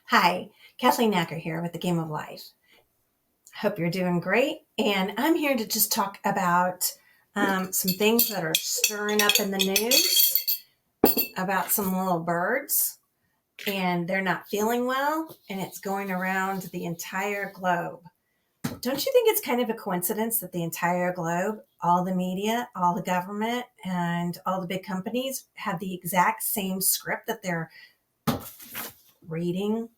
Hi, Kathleen Nacker here with the Game of Life. Hope you're doing great. And I'm here to just talk about some things that are stirring up in the news about some little birds, and they're not feeling well, and it's going around the entire globe. Don't you think it's kind of a coincidence that the entire globe, all the media, all the government, and all the big companies have the exact same script that they're reading?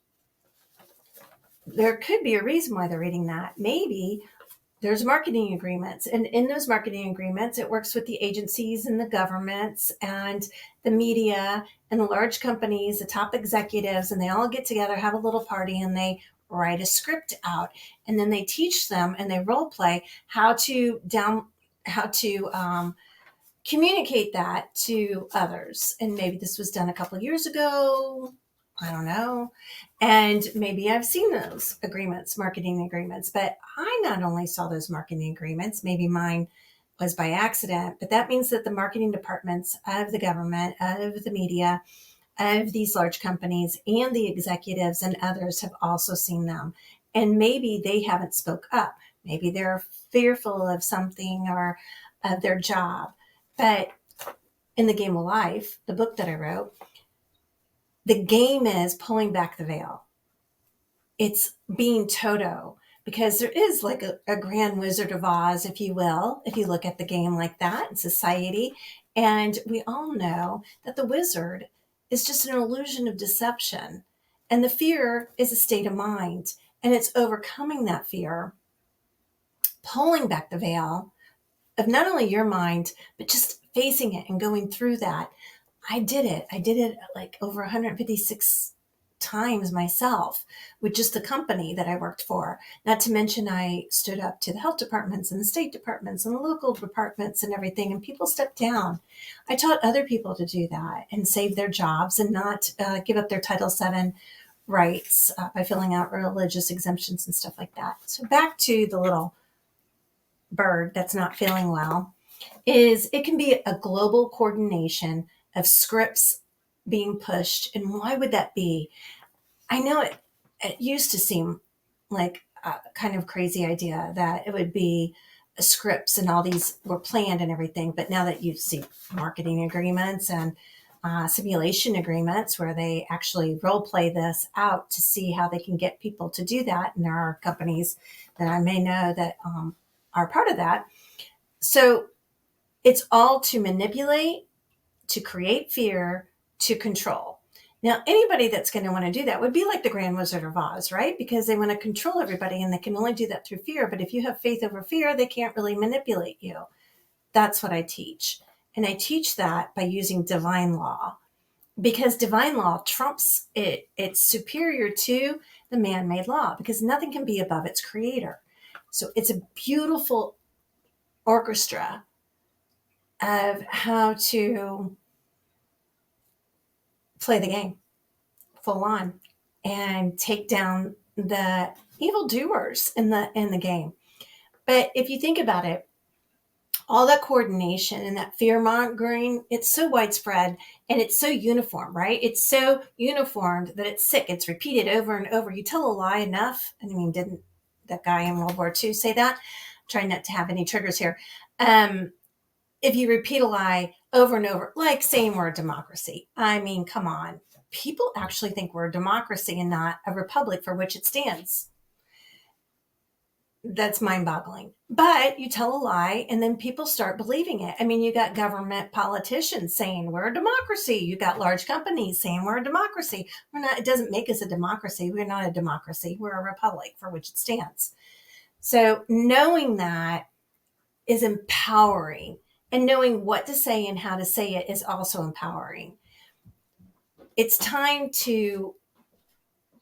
There could be a reason why they're reading that. Maybe there's marketing agreements, and in those marketing agreements it works with the agencies and the governments and the media and the large companies, the top executives, and they all get together, have a little party, and they write a script out, and then they teach them and they role play how to communicate that to others. And maybe this was done a couple of years ago, I don't know. And maybe I've seen those agreements, marketing agreements, but I not only saw those marketing agreements, maybe mine was by accident, but that means that the marketing departments of the government, of the media, of these large companies, and the executives and others have also seen them. And maybe they haven't spoke up. Maybe they're fearful of something or of their job. But in the Game of Life, the book that I wrote, the game is pulling back the veil. It's being Toto, because there is like a grand Wizard of Oz, if you will, if you look at the game like that in society. And we all know that the wizard is just an illusion of deception. And the fear is a state of mind. And it's overcoming that fear, pulling back the veil of not only your mind, but just facing it and going through that. I did it. I did it like over 156 times myself with just the company that I worked for. Not to mention, I stood up to the health departments and the state departments and the local departments and everything, and people stepped down. I taught other people to do that and save their jobs and not give up their Title VII rights by filling out religious exemptions and stuff like that. So back to the little bird that's not feeling well, is it can be a global coordination of scripts being pushed. And why would that be? I know it used to seem like a kind of crazy idea that it would be scripts and all these were planned and everything. But now that you see marketing agreements and simulation agreements where they actually role play this out to see how they can get people to do that. And there are companies that I may know that are part of that. So it's all to manipulate, to create fear, to control. Now, anybody that's going to want to do that would be like the Grand Wizard of Oz, right? Because they want to control everybody and they can only do that through fear. But if you have faith over fear, they can't really manipulate you. That's what I teach. And I teach that by using divine law, because divine law trumps it. It's superior to the man-made law because nothing can be above its creator. So it's a beautiful orchestra of how to play the game full on and take down the evildoers in the game. But if you think about it, all that coordination and that fear mongering, it's so widespread and it's so uniform, right? It's so uniformed that it's sick. It's repeated over and over. You tell a lie enough. I mean, didn't that guy in World War II say that? I'm trying not to have any triggers here. If you repeat a lie over and over, like saying we're a democracy, I mean, come on. People actually think we're a democracy and not a republic for which it stands. That's mind-boggling. But you tell a lie and then people start believing it. I mean, you got government politicians saying we're a democracy. You got large companies saying we're a democracy. We're not. It doesn't make us a democracy. We're not a democracy. We're a republic for which it stands. So knowing that is empowering, and knowing what to say and how to say it is also empowering. It's time to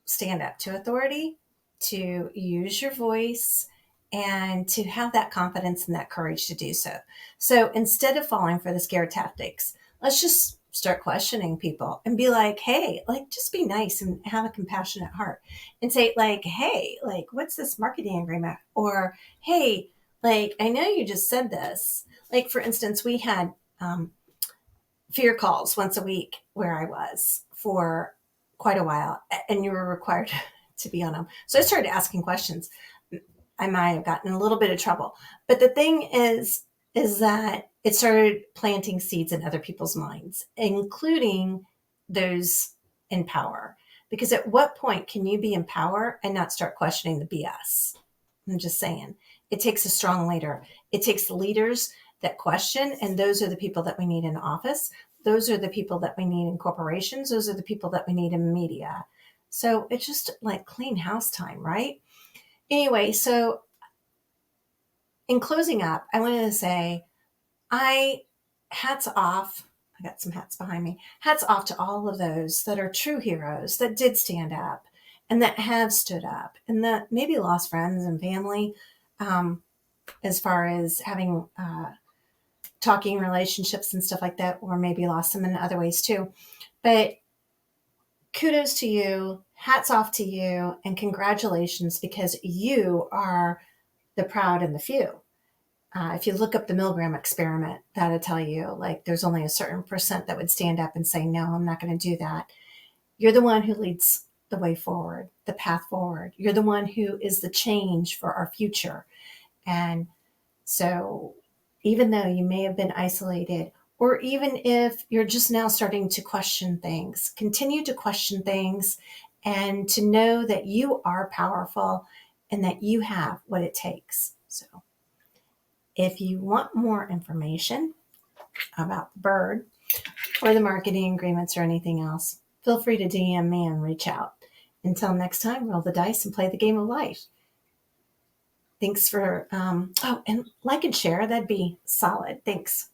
stand up to authority, to use your voice, and to have that confidence and that courage to do so. So instead of falling for the scare tactics, let's just start questioning people and be like, hey, like, just be nice and have a compassionate heart and say, like, hey, like, what's this marketing agreement? Or, hey, like, I know you just said this. Like, for instance, we had fear calls once a week where I was for quite a while, and you were required to be on them. So I started asking questions. I might have gotten in a little bit of trouble. But the thing is that it started planting seeds in other people's minds, including those in power. Because at what point can you be in power and not start questioning the BS? I'm just saying. It takes a strong leader. It takes leaders that question, and those are the people that we need in office. Those are the people that we need in corporations. Those are the people that we need in media. So it's just like clean house time, right? Anyway, so in closing up, I wanted to say, I hats off. I got some hats behind me. Hats off to all of those that are true heroes that did stand up and that have stood up and that maybe lost friends and family, as far as having talking relationships and stuff like that, or maybe lost them in other ways too. But kudos to you, hats off to you, and congratulations, because you are the proud and the few. If you look up the Milgram experiment, that'll tell you like there's only a certain percent that would stand up and say, no, I'm not going to do that. You're the one who leads the way forward, the path forward. You're the one who is the change for our future. And so even though you may have been isolated, or even if you're just now starting to question things, continue to question things and to know that you are powerful and that you have what it takes. So if you want more information about the bird or the marketing agreements or anything else, feel free to DM me and reach out. Until next time, roll the dice and play the game of life. Thanks for, and like and share, that'd be solid. Thanks.